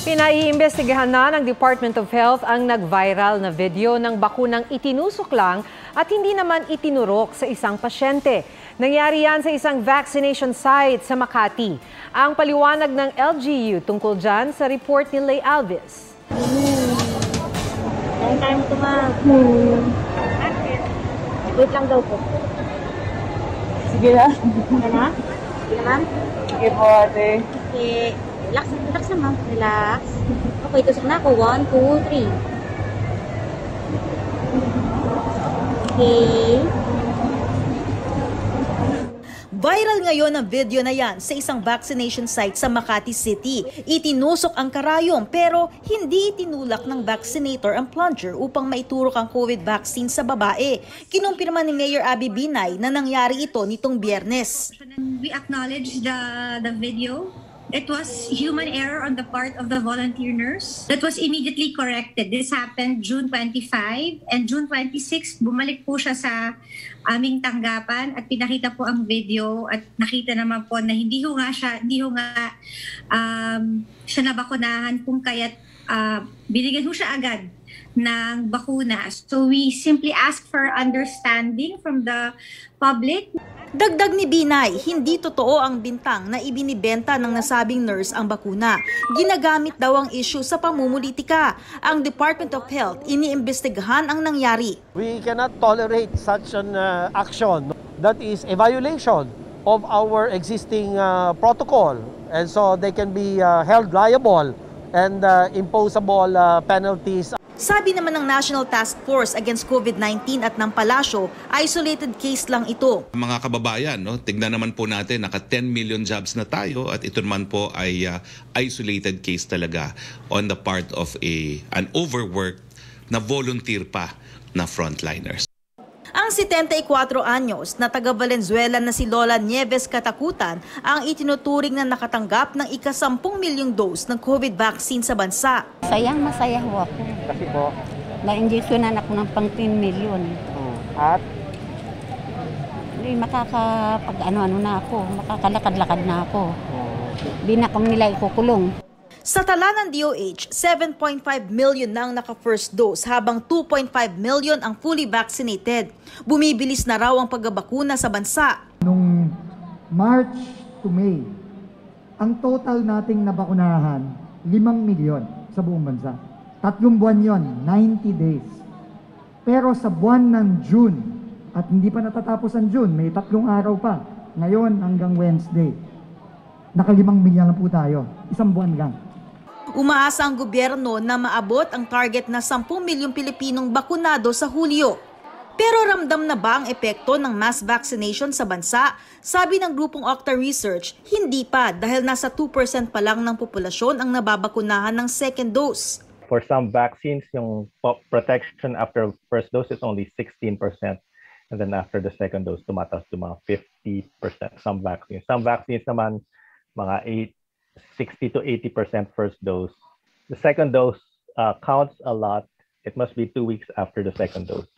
Pinaiimbestigahan na ng Department of Health ang nag-viral na video ng bakunang itinusok lang at hindi naman itinurok sa isang pasyente. Nangyari yan sa isang vaccination site sa Makati. Ang paliwanag ng LGU tungkol dyan sa report ni Lay Alves. Time to wait lang daw po. Sige na. Sige na? Sige na, ma'am? Sige po, ate. Okay. Relax na, ma'am. Relax. Okay, tusok na ako. 1, 2, 3. Okay. Viral ngayon ang video na yan sa isang vaccination site sa Makati City. Itinusok ang karayom pero hindi itinulak ng vaccinator ang plunger upang maiturok ang COVID vaccine sa babae. Kinumpirma ni Mayor Abby Binay na nangyari ito nitong Biyernes. We acknowledge the video. It was human error on the part of the volunteer nurse that was immediately corrected. This happened June 25 and June 26, bumalik po siya sa aming tanggapan at pinakita po ang video at nakita naman po na hindi ho nga siya nabakunahan kung kaya't binigyan ho siya agad ng bakuna. So we simply ask for understanding from the public. Dagdag ni Binay, hindi totoo ang bintang na ibinibenta ng nasabing nurse ang bakuna. Ginagamit daw ang issue sa pamumulitika. Ang Department of Health iniimbestigahan ang nangyari. We cannot tolerate such an action that is a violation of our existing protocol, and so they can be held liable and imposable penalties. Sabi naman ng National Task Force Against COVID-19 at ng Palasyo, isolated case lang ito. Mga kababayan, tignan naman po natin, naka 10 million jobs na tayo at ito naman po ay isolated case talaga on the part of an overworked na volunteer pa na frontliners. Ang 74 anyos na taga Valenzuela na si Lola Nieves Katakutan ang itinuturing na nakatanggap ng ika-10 milyong dose ng COVID vaccine sa bansa. Masaya ho ako. Kasi po, Na-injectionan ako ng pang 10 milyon. at Makakapag-ano na ako, makakalakad-lakad na ako. Di na kami nila ikukulong. Sa tala ng DOH, 7.5 million na ang naka-first dose habang 2.5 million ang fully vaccinated. Bumibilis na raw ang pagbabakuna sa bansa. Nung March to May, ang total nating nabakunahan, 5 milyon sa buong bansa. 3 buwan yon, 90 days. Pero sa buwan ng June, at hindi pa natatapos ang June, may 3 araw pa, ngayon hanggang Wednesday, naka 5 milyon na po tayo, 1 buwan lang. Umaasa ang gobyerno na maabot ang target na 10 milyong Pilipinong bakunado sa Hulyo. Pero ramdam na ba ang epekto ng mass vaccination sa bansa? Sabi ng grupong Octa Research, hindi pa dahil nasa 2% pa lang ng populasyon ang nababakunahan ng second dose. For some vaccines, yung protection after first dose is only 16%. And then after the second dose, tumataas to mga 50%. Some vaccines naman, mga 60 to 80% first dose. The second dose counts a lot. It must be 2 weeks after the second dose.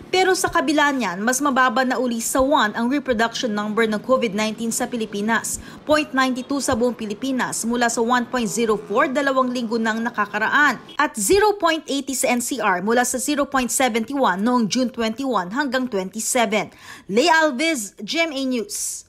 Pero sa kabila niyan, mas mababa na uli sa 1 ang reproduction number ng COVID-19 sa Pilipinas. 0.92 sa buong Pilipinas mula sa 1.04 2 linggo nang nakakaraan. At 0.80 sa NCR mula sa 0.71 noong June 21 hanggang 27. Lay Alves, GMA News.